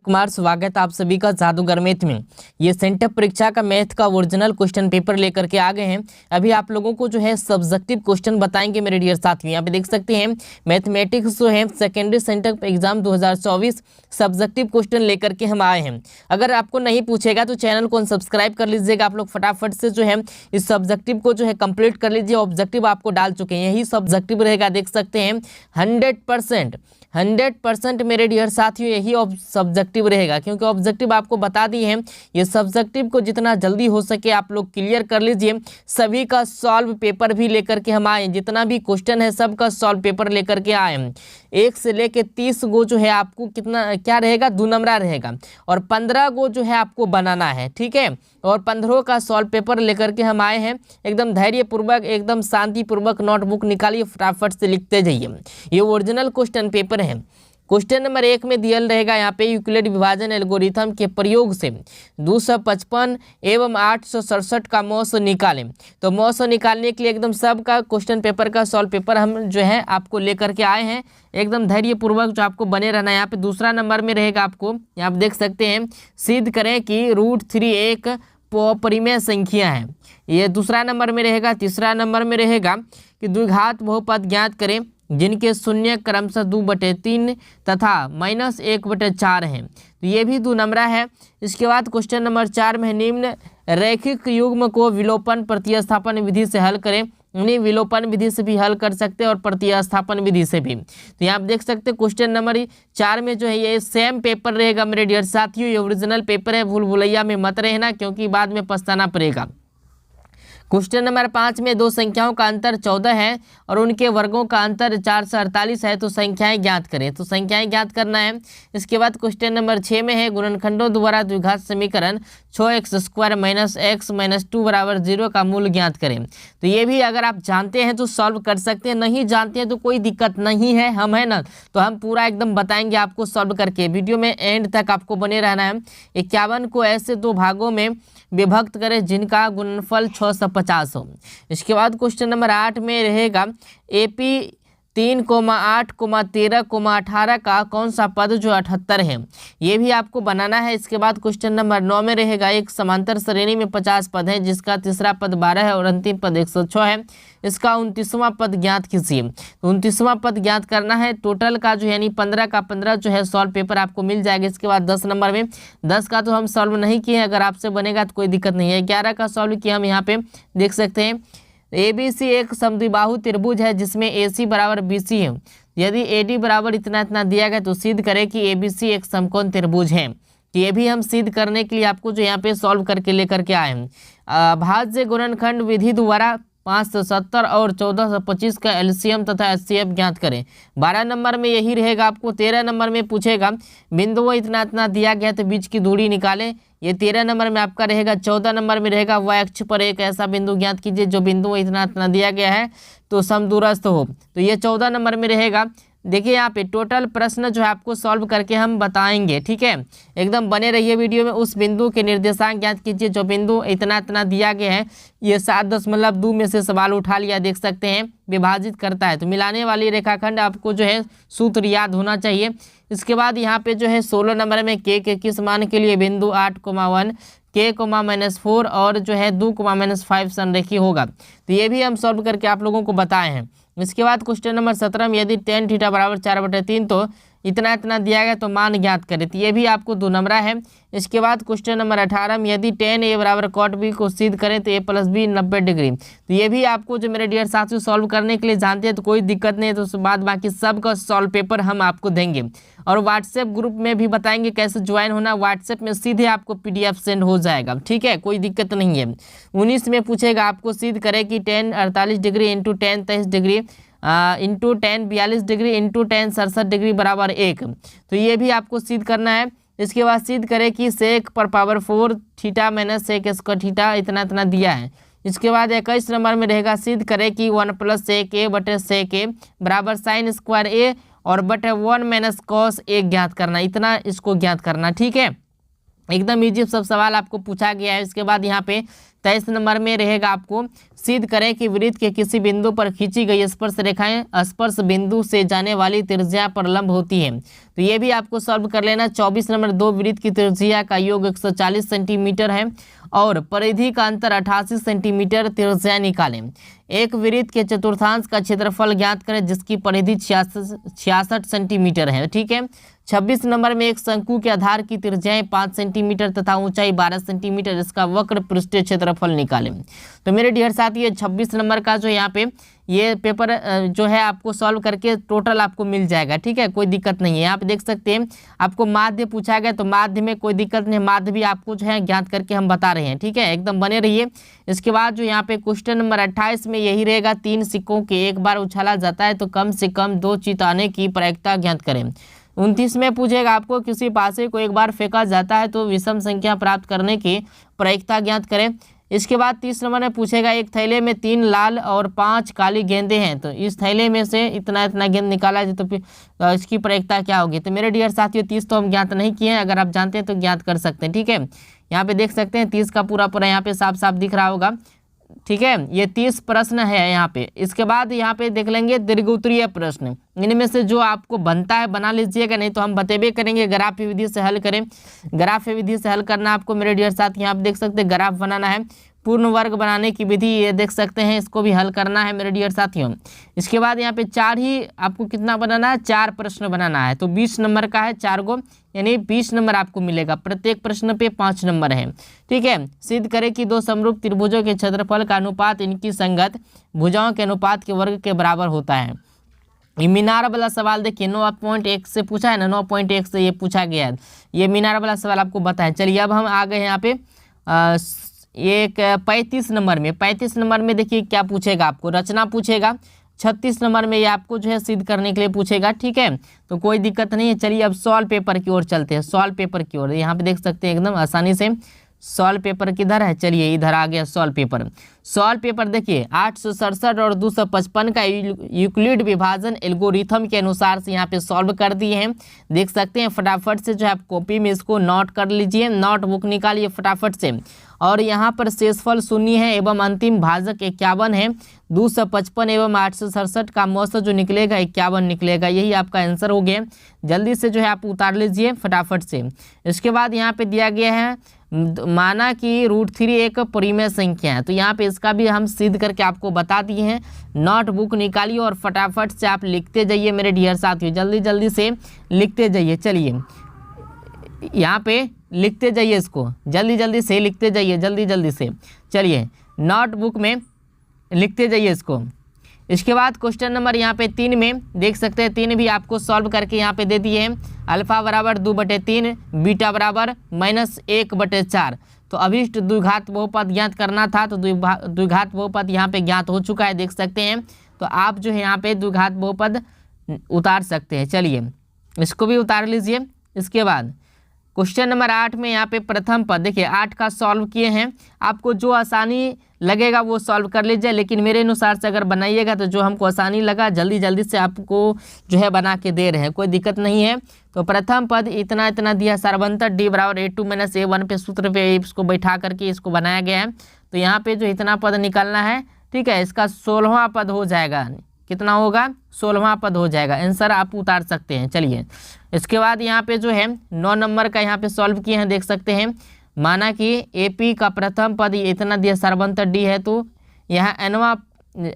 कुमार, स्वागत है आप सभी का जादूगर मैथ में। ये सेंटअप परीक्षा का मैथ का ओरिजिनल क्वेश्चन पेपर लेकर के आ गए हैं। अभी आप लोगों को जो है सब्जेक्टिव क्वेश्चन बताएंगे मेरे डियर साथियों। यहाँ पे देख सकते हैं मैथमेटिक्स जो है secondary sent up exam 2024 subjective question लेकर के हम आए हैं। अगर आपको नहीं पूछेगा तो चैनल को सब्सक्राइब कर लीजिएगा। आप लोग फटाफट से जो है इस सब्जेक्टिव को जो है कंप्लीट कर लीजिए। ऑब्जेक्टिव आपको डाल चुके हैं, यही सब्जेक्टिव रहेगा। देख सकते हैं 100% मेरे डियर साथियों यही सब्जेक्टिव रहेगा, क्योंकि ऑब्जेक्टिव आपको बता दिए हैं। ये सब्जेक्टिव को जितना जल्दी हो सके आप लोग क्लियर कर लीजिए। सभी का सॉल्व पेपर भी लेकर के हम आए, जितना भी क्वेश्चन है सबका सॉल्व पेपर लेकर के आए हैं। 1 से लेके 30 गो जो है आपको कितना क्या रहेगा, 2 नंबरा रहेगा, और 15 गो जो है आपको बनाना है, ठीक है। और 15 का सॉल्व पेपर लेकर के हम आए हैं। एकदम धैर्यपूर्वक, एकदम शांतिपूर्वक नोटबुक निकालिए, फटाफट से लिखते जाइए। ये ओरिजिनल क्वेश्चन पेपर है। क्वेश्चन नंबर 1 में दिया रहेगा यहाँ पे यूक्लिड विभाजन एल्गोरिथम के प्रयोग से 255 एवं 867 का मौस निकालें। तो मौस निकालने के लिए एकदम सब का क्वेश्चन पेपर का सॉल्व पेपर हम जो है आपको लेकर के आए हैं। एकदम धैर्यपूर्वक जो आपको बने रहना है। यहाँ पे दूसरा नंबर में रहेगा, आपको यहाँ पे देख सकते हैं, सिद्ध करें कि √3 एक परिमेय संख्या है। ये दूसरा नंबर में रहेगा। तीसरा नंबर में रहेगा कि द्विघात बहुपद ज्ञात करें जिनके शून्य क्रमशः 2/3 तथा -1/4 हैं। तो ये भी 2 नंबरा है। इसके बाद क्वेश्चन नंबर 4 में निम्न रैखिक युग्म को विलोपन प्रतिस्थापन विधि से हल करें। नहीं, विलोपन विधि से भी हल कर सकते हैं और प्रतिस्थापन विधि से भी। तो यहाँ आप देख सकते हैं क्वेश्चन नंबर 4 में जो है ये सेम पेपर रहेगा मेरे डियर साथियों। ये ओरिजिनल पेपर है, भूल भुलैया में मत रहना, क्योंकि बाद में पछताना पड़ेगा। क्वेश्चन नंबर 5 में 2 संख्याओं का अंतर 14 है और उनके वर्गों का अंतर 448 है, तो संख्याएं ज्ञात करें। तो संख्याएं ज्ञात करना है। इसके बाद क्वेश्चन नंबर 6 में है गुणनखंडों द्वारा द्विघात समीकरण 6x² - x - 2 = 0 का मूल ज्ञात करें। तो ये भी अगर आप जानते हैं तो सॉल्व कर सकते हैं, नहीं जानते हैं तो कोई दिक्कत नहीं है, हम है ना, तो हम पूरा एकदम बताएंगे आपको सॉल्व करके। वीडियो में एंड तक आपको बने रहना है। 51 को ऐसे 2 भागों में विभक्त करें जिनका गुणनफल 650 हो। इसके बाद क्वेश्चन नंबर 8 में रहेगा AP 3,8, 13, 18 का कौन सा पद जो 78 है, ये भी आपको बनाना है। इसके बाद क्वेश्चन नंबर 9 में रहेगा एक समांतर श्रेणी में 50 पद है जिसका तीसरा पद 12 है और अंतिम पद 106 है। इसका 29वां पद ज्ञात कीजिए। तो 29वां पद ज्ञात करना है। टोटल का जो यानी 15 का 15 जो है सॉल्व पेपर आपको मिल जाएगा। इसके बाद 10 नंबर में 10 का तो हम सॉल्व नहीं किए, अगर आपसे बनेगा तो कोई दिक्कत नहीं है। 11 का सॉल्व किया हम यहाँ पे देख सकते हैं। ABC एक समद्विबाहु त्रिभुज है जिसमें AC बराबर BC है। यदि AD बराबर इतना इतना दिया गया तो सिद्ध करें कि ABC एक समकोण त्रिभुज है। तो ये भी हम सिद्ध करने के लिए आपको जो यहाँ पे सॉल्व करके लेकर के आए हैं। भाज्य गुणनखंड विधि द्वारा 570 और 1425 का LCM तथा HCF ज्ञात करें। 12 नंबर में यही रहेगा आपको। 13 नंबर में पूछेगा बिंदुओं इतना इतना दिया गया तो बीच की दूरी निकालें। ये 13 नंबर में आपका रहेगा। 14 नंबर में रहेगा y अक्ष पर एक ऐसा बिंदु ज्ञात कीजिए जो बिंदु इतना इतना दिया गया है तो समदूरस्थ हो। तो ये 14 नंबर में रहेगा। देखिए यहाँ पे टोटल प्रश्न जो है आपको सॉल्व करके हम बताएंगे, ठीक है। एकदम बने रहिए वीडियो में। उस बिंदु के निर्देशांक ज्ञात कीजिए जो बिंदु इतना इतना दिया गया है। ये 7.2 में से सवाल उठा लिया, देख सकते हैं, विभाजित करता है। तो मिलाने वाली रेखाखंड आपको जो है सूत्र याद होना चाहिए। इसके बाद यहाँ पे जो है 16 नंबर में k के किस मान के लिए बिंदु 8,1 k, -4 और जो है 2, -5 संरेखी होगा। तो ये भी हम सॉल्व करके आप लोगों को बताए हैं। इसके बाद क्वेश्चन नंबर 17 में यदि tan θ बराबर 4/3 तो इतना इतना दिया गया तो मान ज्ञात करें। तो ये भी आपको 2 नंबरा है। इसके बाद क्वेश्चन नंबर 18 में यदि tan A बराबर cot B को सिद्ध करें तो A + B 90 डिग्री। तो ये भी आपको जो मेरे डियर साथियों सॉल्व करने के लिए जानते हैं तो कोई दिक्कत नहीं है। तो उसके बाद बाकी सब का सॉल्व पेपर हम आपको देंगे और व्हाट्सएप ग्रुप में भी बताएंगे कैसे ज्वाइन होना। व्हाट्सएप में सीधे आपको PDF सेंड हो जाएगा, ठीक है, कोई दिक्कत नहीं है। 19 में पूछेगा आपको सिद्ध करें कि tan 48 degree into tan 23 degree into tan 42 degree into tan 67 degree बराबर 1। तो ये भी आपको सिद्ध करना है। इसके बाद सिद्ध करें कि sec पर power 4 theta - sec square theta इतना इतना दिया है। इसके बाद 21 नंबर में रहेगा सिद्ध करें कि 1 + sec A बटे sec A बराबर sin स्क्वायर A और बटे 1 - cos A ज्ञात करना, इतना इसको ज्ञात करना, ठीक है। एकदम इजी सब सवाल आपको पूछा गया है। इसके बाद यहाँ पे 23 नंबर में रहेगा आपको सिद्ध करें कि वृत्त के किसी बिंदु पर खींची गई स्पर्श रेखाएं स्पर्श बिंदु से जाने वाली त्रिज्या पर लंब होती है। तो ये भी आपको सॉल्व कर लेना। 24 नंबर, दो वृत्त की त्रिज्या का योग 140 सेंटीमीटर है और परिधि का अंतर 88 सेंटीमीटर त्रिज्या निकालें। एक वृत्त के चतुर्थांश का क्षेत्रफल ज्ञात करें जिसकी परिधि 66 सेंटीमीटर है। ठीक है। 26 नंबर में एक शंकु के आधार की त्रिज्याएं 5 सेंटीमीटर तथा ऊंचाई 12 सेंटीमीटर, इसका वक्र पृष्ठीय क्षेत्रफल निकालें। तो मेरे डियर साथी, ये 26 नंबर का जो यहाँ पे ये पेपर जो है आपको सॉल्व करके टोटल आपको मिल जाएगा। ठीक है, कोई दिक्कत नहीं है। यहाँ पे देख सकते हैं आपको माध्य पूछा गया, तो माध्य में कोई दिक्कत नहीं, माध्य भी आपको जो है ज्ञात करके हम बता रहे हैं। ठीक है, एकदम बने रहिए। इसके बाद जो यहाँ पे क्वेश्चन नंबर 28 में यही रहेगा, 3 सिक्कों के एक बार उछाला जाता है तो कम से कम 2 चिताने की प्रायिकता ज्ञात करें। 29 में पूछेगा आपको किसी पासे को एक बार फेंका जाता है तो विषम संख्या प्राप्त करने की प्रायिकता ज्ञात करें। इसके बाद 30 नंबर में पूछेगा एक थैले में 3 लाल और 5 काली गेंदें हैं, तो इस थैले में से इतना इतना गेंद निकाला जाए तो फिर इसकी प्रायिकता क्या होगी। तो मेरे डियर साथियों 30 तो हम ज्ञात नहीं किए हैं, अगर आप जानते हैं तो ज्ञात कर सकते हैं। ठीक है, यहाँ पे देख सकते हैं 30 का पूरा यहाँ पे साफ साफ दिख रहा होगा। ठीक है, ये 30 प्रश्न है यहाँ पे। इसके बाद यहाँ पे देख लेंगे दीर्घोत्तरीय प्रश्न, इनमें से जो आपको बनता है बना लीजिएगा, नहीं तो हम बतेबे करेंगे ग्राफ विधि से हल करें। ग्राफ विधि से हल करना आपको मेरे डियर साथ, यहाँ पे देख सकते हैं ग्राफ बनाना है, पूर्ण वर्ग बनाने की विधि ये देख सकते हैं, इसको भी हल करना है मेरे डियर साथियों। इसके बाद यहाँ पे 4 ही आपको कितना बनाना है, 4 प्रश्न बनाना है, तो 20 नंबर का है 4 गो, यानी 20 नंबर आपको मिलेगा। प्रत्येक प्रश्न पे 5 नंबर है। ठीक है, सिद्ध करें कि 2 समरूप त्रिभुजों के क्षेत्रफल का अनुपात इनकी संगत भुजाओं के अनुपात के वर्ग के बराबर होता है। ये मीनार वाला सवाल देखिए 9.1 से पूछा है ना, 9.1 से ये पूछा गया है, ये मीनार वाला सवाल आपको बताएं। चलिए अब हम आ गए यहाँ पे एक 35 नंबर में। 35 नंबर में देखिए क्या पूछेगा आपको, रचना पूछेगा। 36 नंबर में ये आपको जो है सिद्ध करने के लिए पूछेगा। ठीक है, तो कोई दिक्कत नहीं है। चलिए अब सॉल्व पेपर की ओर चलते हैं, सॉल्व पेपर की ओर। यहाँ पे देख सकते हैं एकदम आसानी से सॉल्व पेपर किधर है, चलिए इधर आ गया सॉल्व पेपर। सॉल्व पेपर देखिए 867 और 255 का यूक्लिड विभाजन एल्गोरिथम के अनुसार से यहाँ पे सॉल्व कर दिए हैं। देख सकते हैं, फटाफट से जो है आप कॉपी में इसको नोट कर लीजिए, नोटबुक निकालिए फटाफट से। और यहाँ पर शेषफल 0 है एवं अंतिम भाजक 51 है। 255 एवं 867 का औसत जो निकलेगा 51 निकलेगा, यही आपका आंसर हो गया। जल्दी से जो है आप उतार लीजिए फटाफट से। इसके बाद यहाँ पे दिया गया है माना कि √3 एक परिमेय संख्या है, तो यहाँ पे इसका भी हम सिद्ध करके आपको बता दिए हैं। नोटबुक निकालिए और फटाफट से आप लिखते जाइए मेरे डियर साथियों, जल्दी जल्दी से लिखते जाइए। चलिए यहाँ पे लिखते जाइए, इसको जल्दी जल्दी से लिखते जाइए, जल्दी जल्दी से। चलिए नोटबुक में लिखते जाइए इसको। इसके बाद क्वेश्चन नंबर यहाँ पे 3 में देख सकते हैं, 3 भी आपको सॉल्व करके यहाँ पे दे दिए हैं। अल्फा बराबर 2/3, बीटा बराबर -1/4। तो अभिष्ट द्विघात बहुपद ज्ञात करना था, तो द्विघात बहुपद यहाँ पे ज्ञात हो चुका है, देख सकते हैं। तो आप जो है यहाँ पे द्विघात बहुपद उतार सकते हैं। चलिए इसको भी उतार लीजिए। इसके बाद क्वेश्चन नंबर 8 में यहाँ पे प्रथम पद देखिए 8 का सॉल्व किए हैं। आपको जो आसानी लगेगा वो सॉल्व कर लीजिए, लेकिन मेरे अनुसार से अगर बनाइएगा तो जो हमको आसानी लगा जल्दी जल्दी से आपको जो है बना के दे रहे हैं, कोई दिक्कत नहीं है। तो प्रथम पद इतना इतना दिया, सर्वंतर d बराबर a2 - a1 पे सूत्र पे इसको बैठा करके इसको बनाया गया है। तो यहाँ पे जो इतना पद निकालना है, ठीक है, इसका 16वां पद हो जाएगा। कितना होगा, 16वां पद हो जाएगा। आंसर आप उतार सकते हैं। चलिए इसके बाद यहाँ पे जो है 9 नंबर का यहाँ पे सॉल्व किए हैं, देख सकते हैं। माना कि AP का प्रथम पद इतना दिया, सर्वंतर D है, तो यहाँ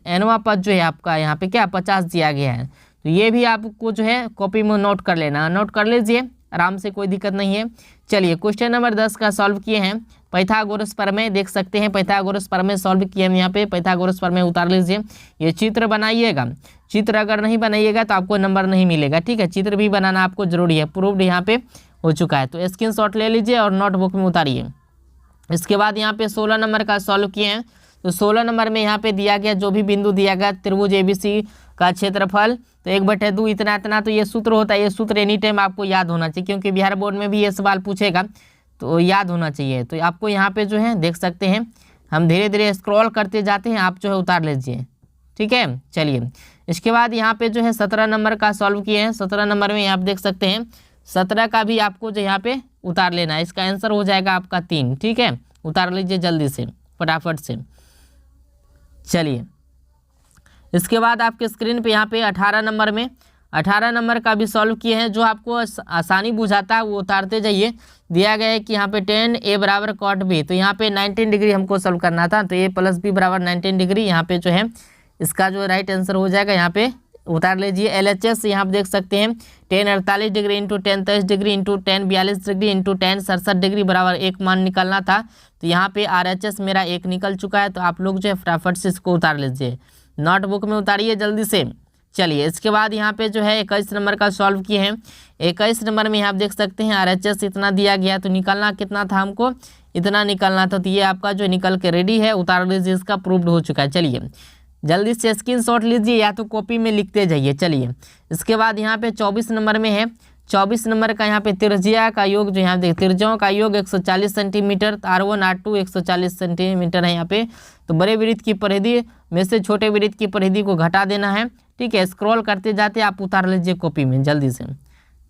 एनवा पद जो है आपका यहाँ पे क्या 50 दिया गया है। तो ये भी आपको जो है कॉपी में नोट कर लेना, नोट कर लीजिए आराम से, कोई दिक्कत नहीं है। चलिए क्वेश्चन नंबर 10 का सॉल्व किए हैं। पाइथागोरस प्रमेय देख सकते हैं, पाइथागोरस प्रमेय सॉल्व किए हम यहाँ पे। पाइथागोरस प्रमेय उतार लीजिए, ये चित्र बनाइएगा। चित्र अगर नहीं बनाइएगा तो आपको नंबर नहीं मिलेगा। ठीक है, चित्र भी बनाना आपको जरूरी है, प्रूव्ड यहाँ पे हो चुका है। तो स्क्रीनशॉट ले लीजिए और नोटबुक में उतारिए। इसके बाद यहाँ पे 16 नंबर का सॉल्व किए हैं। तो 16 नंबर में यहाँ पे दिया गया, जो भी बिंदु दिया गया त्रिभुज ABC का क्षेत्रफल, तो 1/2 इतना इतना, तो ये सूत्र होता है। ये सूत्र एनी टाइम आपको याद होना चाहिए, क्योंकि बिहार बोर्ड में भी ये सवाल पूछेगा, तो याद होना चाहिए। तो आपको यहाँ पे जो है देख सकते हैं, हम धीरे धीरे स्क्रॉल करते जाते हैं, आप जो है उतार लीजिए। ठीक है, चलिए इसके बाद यहाँ पे जो है 17 नंबर का सॉल्व किए हैं। 17 नंबर में आप देख सकते हैं 17 का भी आपको जो यहाँ पे उतार लेना है। इसका आंसर हो जाएगा आपका 3। ठीक है, उतार लीजिए जल्दी से। फटाफट से। चलिए इसके बाद आपके स्क्रीन पे यहाँ पे 18 नंबर में 18 नंबर का भी सॉल्व किए हैं। जो आपको आसानी बुझाता है वो उतारते जाइए। दिया गया है कि यहाँ पे tan a बराबर cot b, तो यहाँ पे 19 डिग्री हमको सॉल्व करना था, तो a प्लस बी बराबर 19 डिग्री। यहाँ पे जो है इसका जो राइट आंसर हो जाएगा, यहाँ पे उतार लीजिए। LHS यहाँ आप देख सकते हैं tan 48 degree into tan 23 degree into tan 42 degree into tan 67 degree बराबर एक मान निकलना था, तो यहाँ पे RHS मेरा एक निकल चुका है। तो आप लोग जो है फटाफट से इसको उतार लीजिए, नोटबुक में उतारिए जल्दी से। चलिए इसके बाद यहाँ पे जो है 21 नंबर का सॉल्व किए हैं। 21 नंबर में यहाँ आप देख सकते हैं RHS इतना दिया गया, तो निकलना कितना था हमको, इतना निकलना था। तो ये आपका जो निकल के रेडी है, उतार लीजिए, इसका प्रूव्ड हो चुका है। चलिए जल्दी से स्क्रीनशॉट लीजिए या तो कॉपी में लिखते जाइए। चलिए इसके बाद यहाँ पे 24 नंबर में है। 24 नंबर का यहाँ पे त्रिज्या का योग जो यहाँ देखिए, त्रिज्याओं का योग 140 सेंटीमीटर, R1 R2 140 सेंटीमीटर है यहाँ पे। तो बड़े वृत्त की परिधि में से छोटे वृत्त की परिधि को घटा देना है, ठीक है। स्क्रॉल करते जाते आप उतार लीजिए कॉपी में जल्दी से।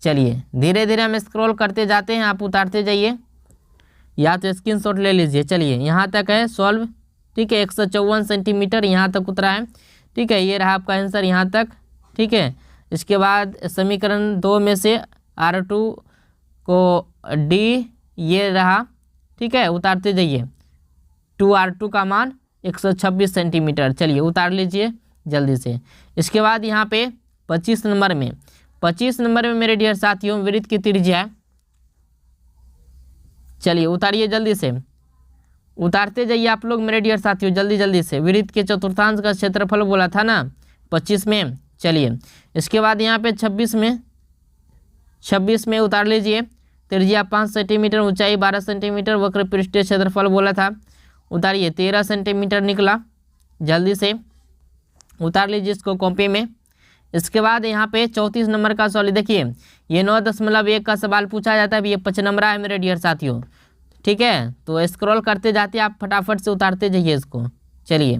चलिए धीरे धीरे हम स्क्रॉल करते जाते हैं, आप उतारते जाइए या तो स्क्रीनशॉट ले लीजिए। चलिए यहाँ तक है सॉल्व, ठीक है। 154 सेंटीमीटर यहाँ तक उतरा है, ठीक है। ये रहा आपका आंसर यहाँ तक, ठीक है। इसके बाद समीकरण 2 में से R2 को D ये रहा, ठीक है, उतारते जाइए। 2R2 का मान 126 सेंटीमीटर। चलिए उतार लीजिए जल्दी से। इसके बाद यहाँ पे 25 नंबर में 25 नंबर में मेरे डियर साथियों वृत्त की त्रिज्या, चलिए उतारिए जल्दी से, उतारते जाइए आप लोग मेरे डियर साथियों जल्दी जल्दी से। वृत्त के चतुर्थांश का क्षेत्रफल बोला था ना 25 में। चलिए इसके बाद यहाँ पे 26 में उतार लीजिए। त्रिज्या 5 सेंटीमीटर, ऊंचाई 12 सेंटीमीटर, वक्र पृष्ठीय क्षेत्रफल बोला था, उतारिए 13 सेंटीमीटर निकला। जल्दी से उतार लीजिए इसको कॉपी में। इसके बाद यहाँ पे 34 नंबर का सवाल देखिए, ये 9.1 का सवाल पूछा जाता है, ये 5 नंबर है मेरे डियर साथियों, ठीक है। तो स्क्रॉल करते जाते आप फटाफट से उतारते जाइए इसको। चलिए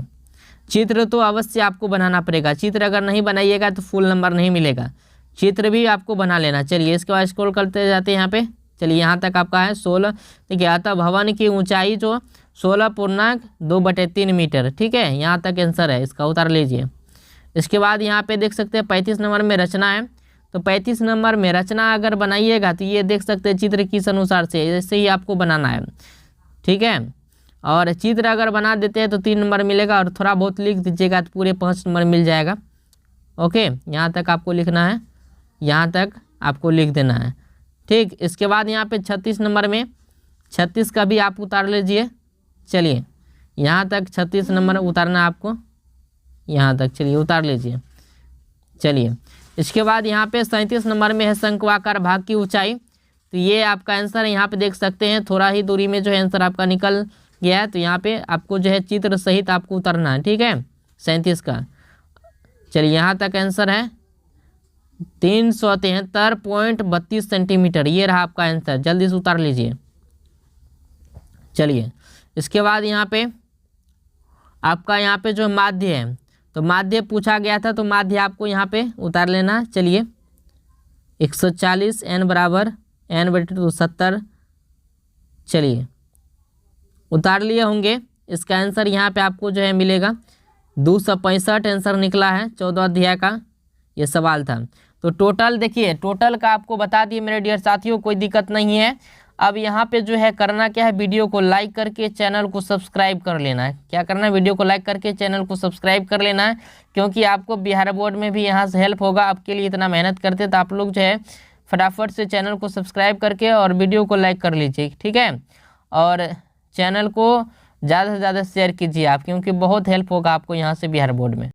चित्र तो अवश्य आपको बनाना पड़ेगा, चित्र अगर नहीं बनाइएगा तो फुल नंबर नहीं मिलेगा, चित्र भी आपको बना लेना। चलिए इसके बाद स्क्रॉल करते जाते हैं यहाँ पे। चलिए यहाँ तक आपका है 16, ठीक है। अतः भवन की ऊंचाई जो 16.2/3 मीटर, ठीक है। यहाँ तक आंसर है इसका, उतार लीजिए। इसके बाद यहाँ पे देख सकते हैं 35 नंबर में रचना है। तो 35 नंबर में रचना अगर बनाइएगा तो ये देख सकते हैं चित्र किस अनुसार से, ऐसे ही आपको बनाना है, ठीक है। और चित्र अगर बना देते हैं तो 3 नंबर मिलेगा, और थोड़ा बहुत लिख दीजिएगा तो पूरे 5 नंबर मिल जाएगा। ओके, यहाँ तक आपको लिखना है, यहाँ तक आपको लिख देना है, ठीक। इसके बाद यहाँ पे 36 नंबर में 36 का भी आप उतार लीजिए। चलिए यहाँ तक 36 नंबर उतारना आपको, यहाँ तक चलिए उतार लीजिए। चलिए इसके बाद यहाँ पे 37 नंबर में है शंक्वाकार भाग की ऊंचाई। तो ये आपका आंसर है, यहाँ पे देख सकते हैं थोड़ा ही दूरी में जो है आंसर आपका निकल गया है। तो यहाँ पे आपको जो है चित्र सहित आपको उतारना है, ठीक है, 37 का। चलिए यहाँ तक आंसर है 373.32 सेंटीमीटर, ये रहा आपका आंसर, जल्दी से उतार लीजिए। चलिए इसके बाद यहाँ पे आपका यहाँ पे जो माध्य है, तो माध्य पूछा गया था, तो माध्य आपको यहाँ पे उतार लेना। चलिए 140 n बराबर n/2 70, चलिए उतार लिए होंगे। इसका आंसर यहाँ पे आपको जो है मिलेगा 265 आंसर निकला है। 14 अध्याय का ये सवाल था। तो टोटल देखिए, टोटल का आपको बता दिए मेरे डियर साथियों, कोई दिक्कत नहीं है। अब यहाँ पे जो है करना क्या है, वीडियो को लाइक करके चैनल को सब्सक्राइब कर लेना है। क्या करना है, वीडियो को लाइक करके चैनल को सब्सक्राइब कर लेना है, क्योंकि आपको बिहार बोर्ड में भी यहाँ से हेल्प होगा। आपके लिए इतना मेहनत करते तो आप लोग जो है फटाफट से चैनल को सब्सक्राइब करके और वीडियो को लाइक कर लीजिए, ठीक है। और चैनल को ज़्यादा से ज़्यादा शेयर कीजिए आप, क्योंकि बहुत हेल्प होगा आपको यहाँ से बिहार बोर्ड में।